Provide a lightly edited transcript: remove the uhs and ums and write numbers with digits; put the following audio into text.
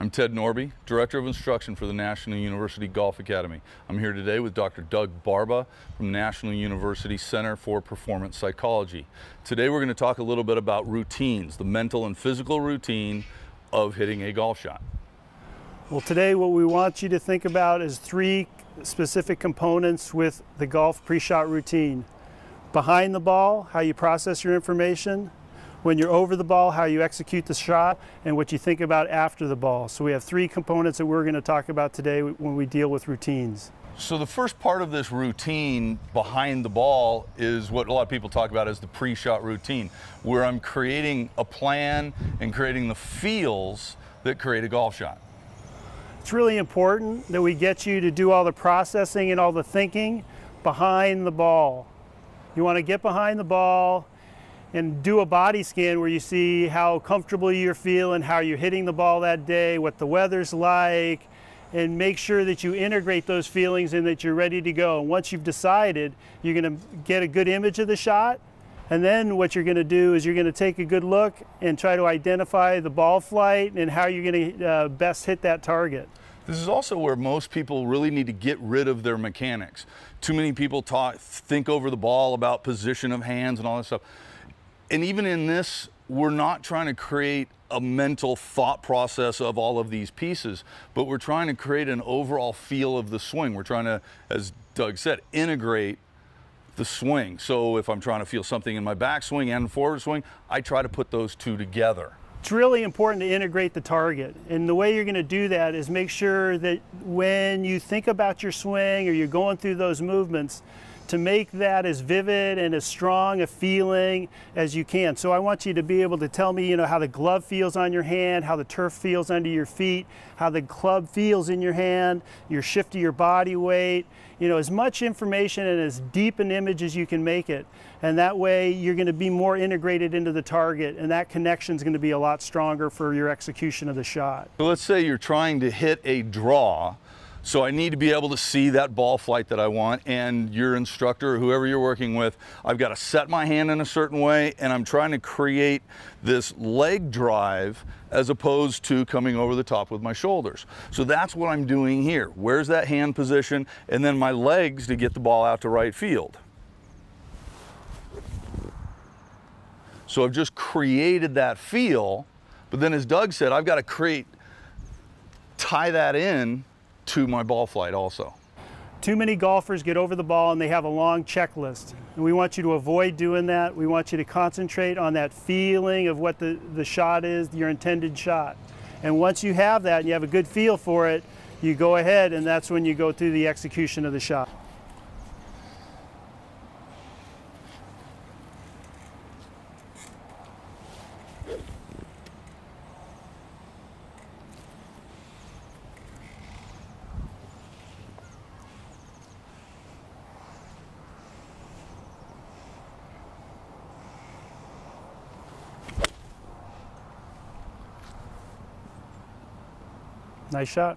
I'm Ted Norby, Director of Instruction for the National University Golf Academy. I'm here today with Dr. Doug Barba from National University Center for Performance Psychology. Today we're going to talk a little bit about routines, the mental and physical routine of hitting a golf shot. Well, today what we want you to think about is three specific components with the golf pre-shot routine. Behind the ball, how you process your information. When you're over the ball, how you execute the shot, and what you think about after the ball. So we have three components that we're going to talk about today when we deal with routines. So the first part of this routine behind the ball is what a lot of people talk about as the pre-shot routine, where I'm creating a plan and creating the feels that create a golf shot. It's really important that we get you to do all the processing and all the thinking behind the ball. You want to get behind the ball and do a body scan where you see how comfortable you're feeling, how you're hitting the ball that day, what the weather's like, and make sure that you integrate those feelings and that you're ready to go. And once you've decided, you're going to get a good image of the shot, and then what you're going to do is you're going to take a good look and try to identify the ball flight and how you're going to best hit that target. This is also where most people really need to get rid of their mechanics. Too many people think over the ball about position of hands and all that stuff. And even in this, we're not trying to create a mental thought process of all of these pieces, but we're trying to create an overall feel of the swing. We're trying to, as Doug said, integrate the swing. So if I'm trying to feel something in my backswing and forward swing, I try to put those two together. It's really important to integrate the target. And the way you're going to do that is make sure that when you think about your swing or you're going through those movements, to make that as vivid and as strong a feeling as you can. So I want you to be able to tell me, how the glove feels on your hand, how the turf feels under your feet, how the club feels in your hand, your shift of your body weight, as much information and as deep an image as you can make it. And that way you're going to be more integrated into the target, and that connection is going to be a lot stronger for your execution of the shot. So let's say you're trying to hit a draw. So I need to be able to see that ball flight that I want, and your instructor or whoever you're working with, I've got to set my hand in a certain way, and I'm trying to create this leg drive as opposed to coming over the top with my shoulders. So that's what I'm doing here. Where's that hand position? And then my legs to get the ball out to right field. So I've just created that feel, but then as Doug said, I've got to tie that in to my ball flight also. Too many golfers get over the ball and they have a long checklist. And we want you to avoid doing that. We want you to concentrate on that feeling of what the shot is, your intended shot. And once you have that and you have a good feel for it, you go ahead and that's when you go through the execution of the shot. Nice shot.